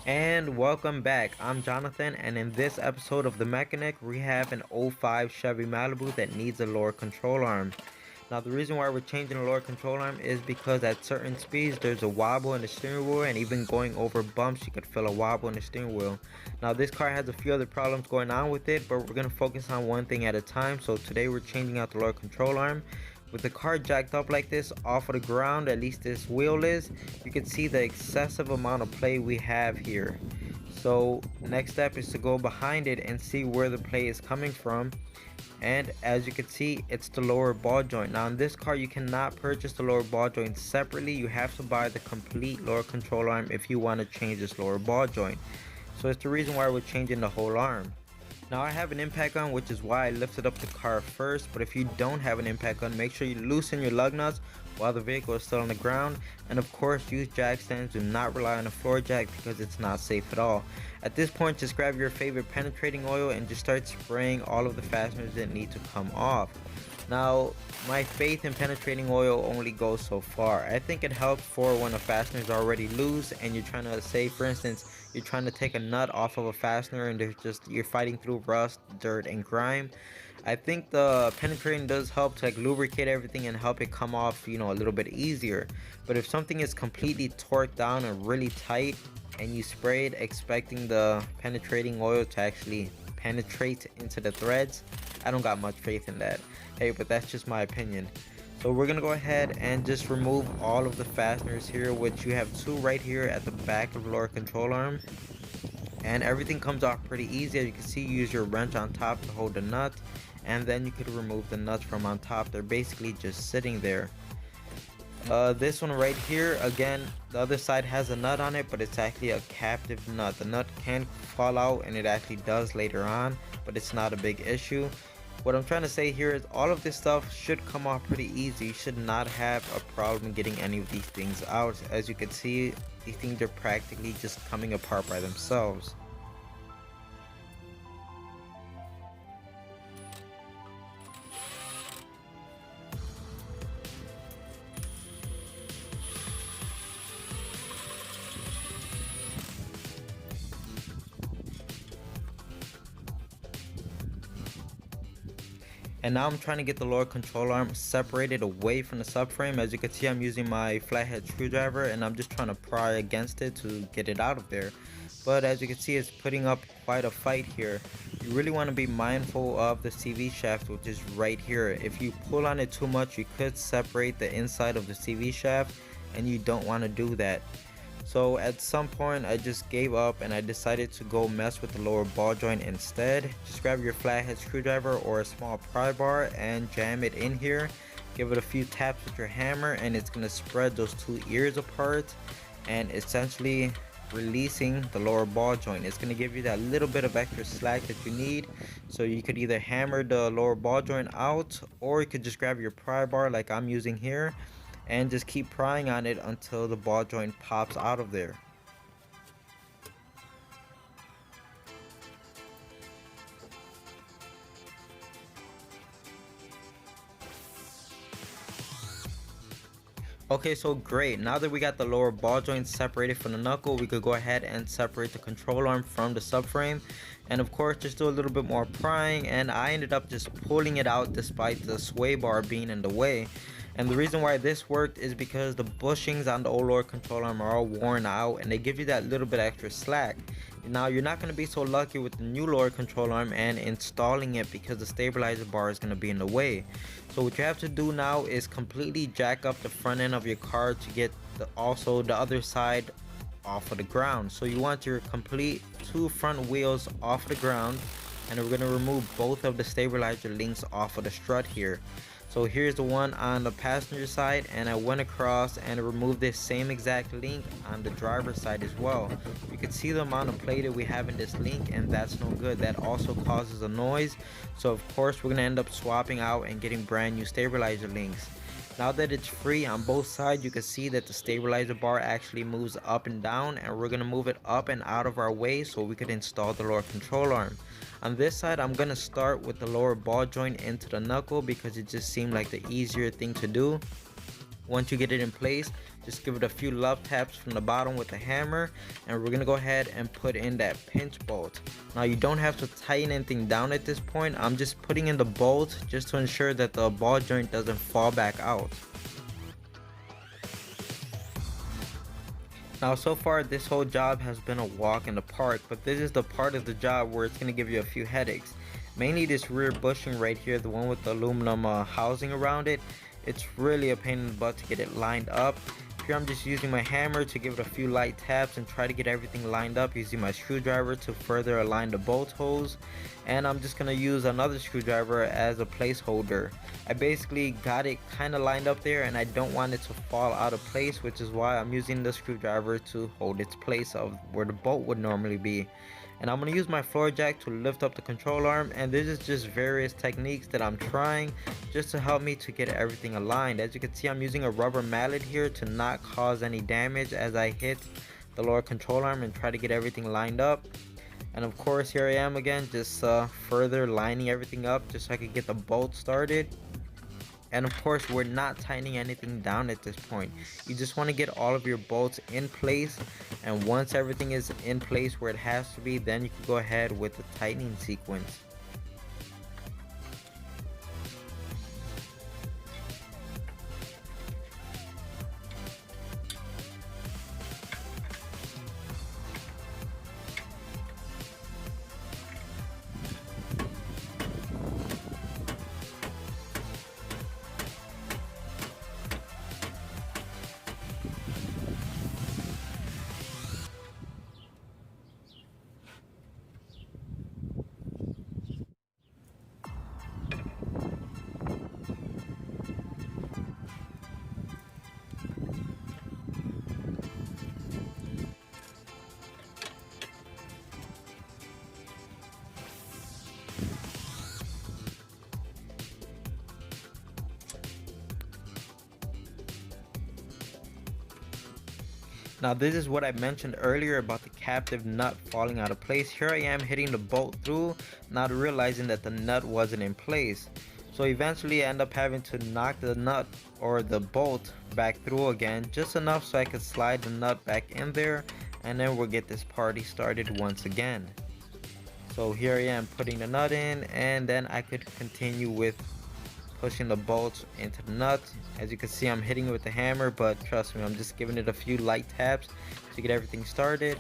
And welcome back. I'm Jonathan, and in this episode of The Mechanic, we have an '05 Chevy Malibu that needs a lower control arm. Now, the reason why we're changing the lower control arm is because at certain speeds, there's a wobble in the steering wheel, and even going over bumps, you could feel a wobble in the steering wheel. Now, this car has a few other problems going on with it, but we're going to focus on one thing at a time. So today, we're changing out the lower control arm. With the car jacked up like this off of the ground, at least this wheel is, you can see the excessive amount of play we have here. So next step is to go behind it and see where the play is coming from. And as you can see, it's the lower ball joint. Now in this car, you cannot purchase the lower ball joint separately. You have to buy the complete lower control arm if you want to change this lower ball joint. So it's the reason why we're changing the whole arm. Now I have an impact gun, which is why I lifted up the car first, but if you don't have an impact gun, make sure you loosen your lug nuts while the vehicle is still on the ground, and of course use jack stands. Do not rely on a floor jack because it's not safe at all. At this point, just grab your favorite penetrating oil and just start spraying all of the fasteners that need to come off. Now, my faith in penetrating oil only goes so far. I think it helps for when a fastener is already loose and you're trying to, say for instance, you're trying to take a nut off of a fastener and you're fighting through rust, dirt, and grime. I think the penetrating does help to lubricate everything and help it come off, a little bit easier. But if something is completely torqued down and really tight and you spray it expecting the penetrating oil to actually penetrate into the threads, I don't got much faith in that. Hey, but that's just my opinion. So we're gonna go ahead and just remove all of the fasteners here, which you have two right here at the back of the lower control arm. And everything comes off pretty easy. As you can see, you use your wrench on top to hold the nut, and then you could remove the nuts from on top. They're basically just sitting there. This one right here, again, the other side has a nut on it, but it's actually a captive nut. The nut can fall out, and it actually does later on, but it's not a big issue. What I'm trying to say here is all of this stuff should come off pretty easy. You should not have a problem getting any of these things out. As you can see, these things are practically just coming apart by themselves. And now I'm trying to get the lower control arm separated away from the subframe. As you can see, I'm using my flathead screwdriver and I'm just trying to pry against it to get it out of there. But as you can see, it's putting up quite a fight here. You really want to be mindful of the CV shaft, which is right here. If you pull on it too much, you could separate the inside of the CV shaft, and you don't want to do that. So at some point I just gave up and I decided to go mess with the lower ball joint instead. Just grab your flathead screwdriver or a small pry bar and jam it in here. Give it a few taps with your hammer and it's going to spread those two ears apart and essentially releasing the lower ball joint. It's going to give you that little bit of extra slack that you need. So you could either hammer the lower ball joint out, or you could just grab your pry bar like I'm using here and just keep prying on it until the ball joint pops out of there. Okay, so great. Now that we got the lower ball joint separated from the knuckle, we could go ahead and separate the control arm from the subframe. And of course, just do a little bit more prying, and I ended up just pulling it out despite the sway bar being in the way. And the reason why this worked is because the bushings on the old lower control arm are all worn out and they give you that little bit extra slack. Now you're not going to be so lucky with the new lower control arm and installing it because the stabilizer bar is going to be in the way. So what you have to do now is completely jack up the front end of your car to get also the other side off of the ground. So you want your complete two front wheels off the ground, and we're going to remove both of the stabilizer links off of the strut here. So here's the one on the passenger side, and I went across and removed this same exact link on the driver's side as well. You can see the amount of play that we have in this link, and that's no good. That also causes a noise. So of course we're gonna end up swapping out and getting brand new stabilizer links. Now that it's free on both sides, you can see that the stabilizer bar actually moves up and down, and we're gonna move it up and out of our way so we could install the lower control arm. On this side, I'm gonna start with the lower ball joint into the knuckle because it just seemed like the easier thing to do. Once you get it in place, just give it a few love taps from the bottom with the hammer, and we're gonna go ahead and put in that pinch bolt. Now you don't have to tighten anything down at this point. I'm just putting in the bolt just to ensure that the ball joint doesn't fall back out. Now so far this whole job has been a walk in the park, but this is the part of the job where it's going to give you a few headaches. Mainly this rear bushing right here, the one with the aluminum housing around it. It's really a pain in the butt to get it lined up. Here I'm just using my hammer to give it a few light taps and try to get everything lined up, using my screwdriver to further align the bolt holes. And I'm just going to use another screwdriver as a placeholder. I basically got it kind of lined up there and I don't want it to fall out of place, which is why I'm using the screwdriver to hold its place of where the bolt would normally be. And I'm going to use my floor jack to lift up the control arm, and this is just various techniques that I'm trying just to help me to get everything aligned. As you can see, I'm using a rubber mallet here to not cause any damage as I hit the lower control arm and try to get everything lined up. And of course here I am again, just further lining everything up just so I could get the bolt started. And of course we're not tightening anything down at this point. You just want to get all of your bolts in place, and once everything is in place where it has to be, then you can go ahead with the tightening sequence. Now this is what I mentioned earlier about the captive nut falling out of place. Here I am hitting the bolt through, not realizing that the nut wasn't in place. So eventually I end up having to knock the nut or the bolt back through again, just enough so I could slide the nut back in there, and then we'll get this party started once again. So here I am putting the nut in, and then I could continue with pushing the bolts into the nuts. As you can see, I'm hitting it with the hammer, but trust me, I'm just giving it a few light taps to get everything started.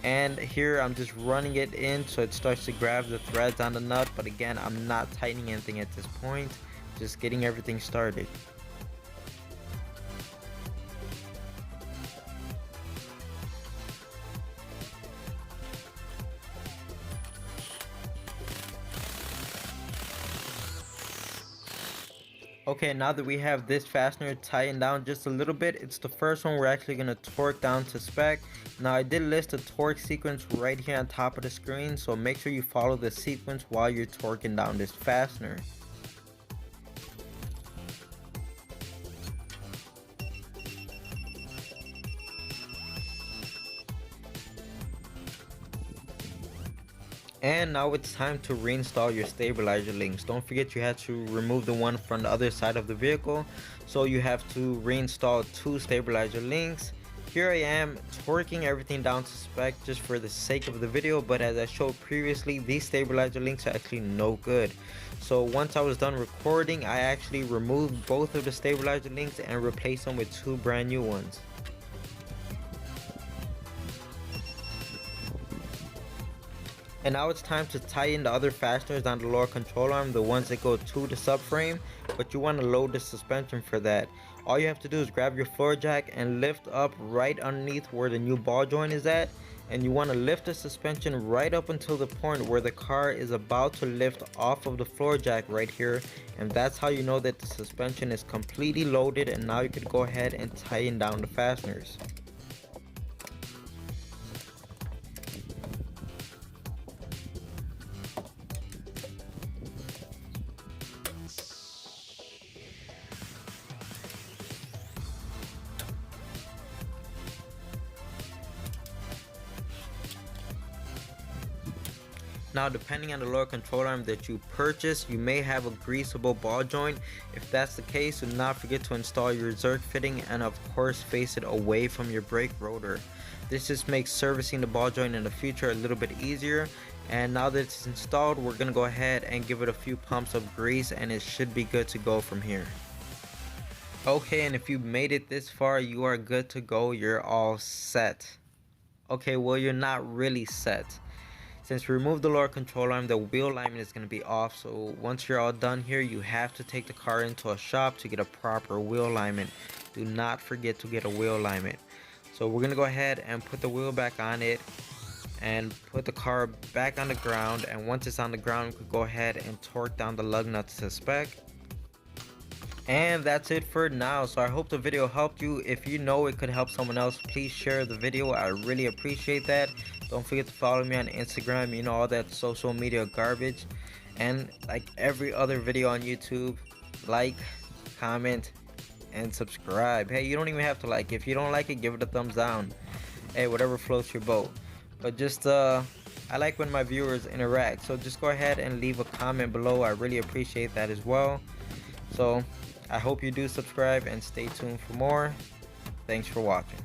And here I'm just running it in so it starts to grab the threads on the nut, but again, I'm not tightening anything at this point, just getting everything started. Okay, now that we have this fastener tightened down just a little bit, it's the first one we're actually going to torque down to spec. Now I did list the torque sequence right here on top of the screen, so make sure you follow the sequence while you're torquing down this fastener. And now it's time to reinstall your stabilizer links. Don't forget you had to remove the one from the other side of the vehicle, so you have to reinstall 2 stabilizer links. Here I am torquing everything down to spec just for the sake of the video, but as I showed previously, these stabilizer links are actually no good. So once I was done recording, I actually removed both of the stabilizer links and replaced them with 2 brand new ones. And now it's time to tighten the other fasteners on the lower control arm, the ones that go to the subframe, but you want to load the suspension for that. All you have to do is grab your floor jack and lift up right underneath where the new ball joint is at, and you want to lift the suspension right up until the point where the car is about to lift off of the floor jack right here, and that's how you know that the suspension is completely loaded, and now you can go ahead and tighten down the fasteners. Now, depending on the lower control arm that you purchase, you may have a greasable ball joint. If that's the case, do not forget to install your zerk fitting and of course face it away from your brake rotor. This just makes servicing the ball joint in the future a little bit easier. And now that it's installed, we're going to go ahead and give it a few pumps of grease and it should be good to go from here. Okay, and if you made it this far, you are good to go. You're all set. Okay, well, you're not really set. Since we removed the lower control arm, the wheel alignment is going to be off. So once you're all done here, you have to take the car into a shop to get a proper wheel alignment. Do not forget to get a wheel alignment. So we're going to go ahead and put the wheel back on it and put the car back on the ground. And once it's on the ground, we can go ahead and torque down the lug nuts to spec. And that's it for now. So I hope the video helped you. If you know it could help someone else, please share the video. I really appreciate that. Don't forget to follow me on Instagram, you know, all that social media garbage. And like every other video on YouTube, like, comment, and subscribe. Hey, you don't even have to like. If you don't like it, give it a thumbs down. Hey, whatever floats your boat. But just I like when my viewers interact. So just go ahead and leave a comment below. I really appreciate that as well. So I hope you do subscribe and stay tuned for more. Thanks for watching.